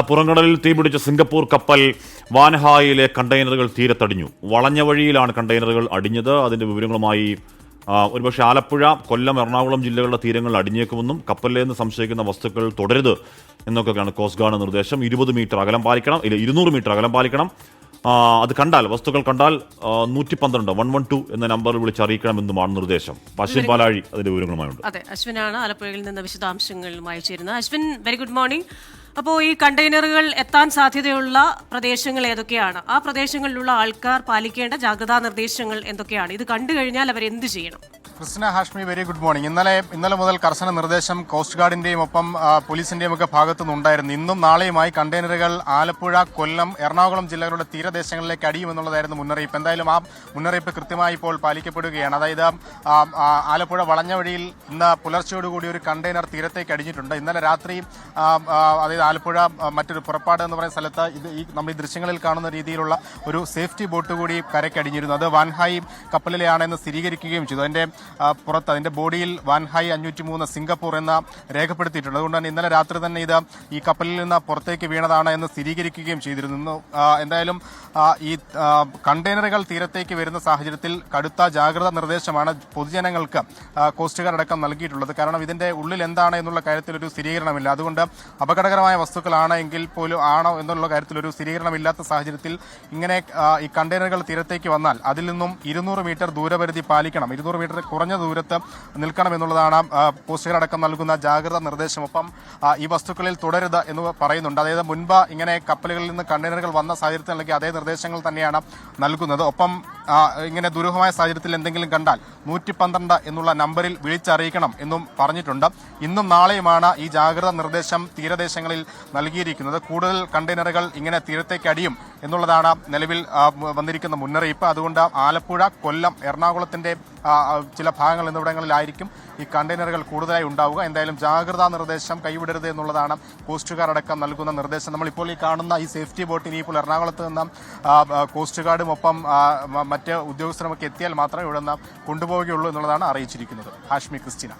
പുറംകടലിൽ തീപിടിച്ച Singapore കപ്പൽ വാൻഹായിലെ കണ്ടെയ്നറുകൾ തീരത്തടിഞ്ഞു. വളഞ്ഞ വഴിയിലാണ് കണ്ടെയ്നറുകൾ അടിഞ്ഞത്. അതിന്റെ വിവരങ്ങളുമായി ഒരുപക്ഷെ ആലപ്പുഴ, കൊല്ലം, എറണാകുളം ജില്ലകളുടെ തീരങ്ങളിൽ അടിഞ്ഞേക്കുമെന്നും കപ്പലിലെന്ന് സംശയിക്കുന്ന വസ്തുക്കൾ തുടരുത് എന്നൊക്കെയാണ് കോസ്റ്റ് ഗാർഡ് നിർദ്ദേശം. 20 മീറ്റർ അകലം പാലിക്കണം, 200 മീറ്റർ അകലം പാലിക്കണം. അത് കണ്ടാൽ, വസ്തുക്കൾ കണ്ടാൽ 112 112 എന്ന നമ്പറിൽ വിളിച്ചറിയിക്കണമെന്നുമാണ് നിർദ്ദേശം. അശ്വിൻ പാലാഴി അതിന്റെ വിവരങ്ങളുമായുണ്ട്. അതെ, അശ്വിനാണ് ആലപ്പുഴയിൽ നിന്ന് വിശദാംശങ്ങളുമായി ചേരുന്നത്. Ashwin, very good morning. അപ്പോൾ ഈ കണ്ടെയ്നറുകൾ എത്താൻ സാധ്യതയുള്ള പ്രദേശങ്ങൾ ഏതൊക്കെയാണ്? ആ പ്രദേശങ്ങളിലുള്ള ആൾക്കാർ പാലിക്കേണ്ട ജാഗ്രതാ നിർദ്ദേശങ്ങൾ എന്തൊക്കെയാണ്? ഇത് കണ്ടു കഴിഞ്ഞാൽ അവർ എന്ത് ചെയ്യണം? ക്രിസ്tina, ഹാഷ്മി, വെരി ഗുഡ് മോർണിംഗ്. ഇന്നലെ മുതൽ കർശന നിർദ്ദേശം കോസ്റ്റ് ഗാർഡിന്റെയും ഒപ്പം പോലീസിന്റെയും ഒക്കെ ഭാഗത്തുനിന്നുണ്ടായിരുന്നു. ഇന്നും നാളെയുമായി കണ്ടെയ്നറുകൾ ആലപ്പുഴ, കൊല്ലം, എറണാകുളം ജില്ലകളുടെ തീരദേശങ്ങളിലേക്ക് അടിയുമെന്നുള്ളതായിരുന്നു മുന്നറിയിപ്പ്. എന്തായാലും ആ മുന്നറിയിപ്പ് കൃത്യമായി ഇപ്പോൾ പാലിക്കപ്പെടുകയാണ്. അതായത് ആലപ്പുഴ വളഞ്ഞ വഴിയിൽ ഇന്ന് പുലർച്ചയോടുകൂടി ഒരു കണ്ടെയ്നർ തീരത്തേക്ക് അടിഞ്ഞിട്ടുണ്ട്. ഇന്നലെ രാത്രി അതായത് ആലപ്പുഴ മറ്റൊരു പുറപ്പാട് എന്ന് പറയുന്ന സ്ഥലത്ത് നമ്മൾ ഈ ദൃശ്യങ്ങളിൽ കാണുന്ന രീതിയിലുള്ള ഒരു സേഫ്റ്റി ബോട്ട് കൂടി കരയ്ക്ക് അടിഞ്ഞിരുന്നു. അത് വാൻഹായ് കപ്പലിലെയാണെന്ന് സ്ഥിരീകരിക്കുകയും ചെയ്തു. അതിന്റെ ബോഡിയിൽ വാൻഹായ് 503 സിംഗപ്പൂർ എന്ന് രേഖപ്പെടുത്തിയിട്ടുണ്ട്. അതുകൊണ്ട് തന്നെ ഇന്നലെ രാത്രി തന്നെ ഇത് ഈ കപ്പലിൽ നിന്ന് പുറത്തേക്ക് വീണതാണ് എന്ന് സ്ഥിരീകരിക്കുകയും ചെയ്തിരുന്നു. എന്തായാലും ഈ കണ്ടെയ്നറുകൾ തീരത്തേക്ക് വരുന്ന സാഹചര്യത്തിൽ കടുത്ത ജാഗ്രതാ നിർദ്ദേശമാണ് പൊതുജനങ്ങൾക്ക് കോസ്റ്റ് ഗാർഡ് അടക്കം നൽകിയിട്ടുള്ളത്. കാരണം ഇതിന്റെ ഉള്ളിൽ എന്താണ് എന്നുള്ള കാര്യത്തിൽ ഒരു സ്ഥിരീകരണമില്ല. അതുകൊണ്ട് അപകടകരമായ വസ്തുക്കളാണ് എങ്കിൽ പോലും ആണോ എന്നുള്ള കാര്യത്തിൽ ഒരു സ്ഥിരീകരണമില്ലാത്ത സാഹചര്യത്തിൽ ഇങ്ങനെ ഈ കണ്ടെയ്നറുകൾ തീരത്തേക്ക് വന്നാൽ അതിൽ നിന്നും 200 മീറ്റർ ദൂരപരിധി പാലിക്കണം. 200 മീറ്റർ കുറഞ്ഞ ദൂരത്ത് നിൽക്കണമെന്നുള്ളതാണ് കോസ്റ്റ് ഗാർഡ് അടക്കം നൽകുന്ന ജാഗ്രതാ നിർദ്ദേശം. ഒപ്പം ഈ വസ്തുക്കളിൽ തുടരുത് എന്ന് പറയുന്നുണ്ട്. അതായത് മുൻപ് ഇങ്ങനെ കപ്പലുകളിൽ നിന്ന് കണ്ടെയ്നറുകൾ വന്ന സാഹചര്യത്തിൽ നൽകിയ അതേ നിർദ്ദേശങ്ങൾ തന്നെയാണ് നൽകുന്നത്. ഒപ്പം ഇങ്ങനെ ദുരൂഹമായ സാഹചര്യത്തിൽ എന്തെങ്കിലും കണ്ടാൽ 112 എന്നുള്ള നമ്പറിൽ വിളിച്ചറിയിക്കണം എന്നും പറഞ്ഞിട്ടുണ്ട്. ഇന്നും നാളെയുമാണ് ഈ ജാഗ്രതാ നിർദ്ദേശം തീരദേശങ്ങളിൽ നൽകിയിരിക്കുന്നത്. കൂടുതൽ കണ്ടെയ്നറുകൾ ഇങ്ങനെ തീരത്തേക്ക് അടിയും എന്നുള്ളതാണ് നിലവിൽ വന്നിരിക്കുന്ന മുന്നറിയിപ്പ്. അതുകൊണ്ട് ആലപ്പുഴ, കൊല്ലം, എറണാകുളത്തിന്റെ ചില ഭാഗങ്ങൾ എന്നിവിടങ്ങളിലായിരിക്കും ഈ കണ്ടെയ്നറുകൾ കൂടുതലായി ഉണ്ടാവുക. എന്തായാലും ജാഗ്രതാ നിർദ്ദേശം കൈവിടരുത് എന്നുള്ളതാണ് കോസ്റ്റ് ഗാർഡ് അടക്കം നൽകുന്ന നിർദ്ദേശം. നമ്മളിപ്പോൾ ഈ കാണുന്ന ഈ സേഫ്റ്റി ബോട്ട് ഇനിയിപ്പോൾ എറണാകുളത്ത് നിന്ന് കോസ്റ്റ് ഗാർഡും ഒപ്പം മറ്റ് ഉദ്യോഗസ്ഥരുമൊക്കെ എത്തിയാൽ മാത്രമേ ഇവിടെ നിന്ന് കൊണ്ടുപോവുകയുള്ളൂ എന്നുള്ളതാണ് അറിയിച്ചിരിക്കുന്നത്. ഹാഷ്മി, ക്രിസ്tina.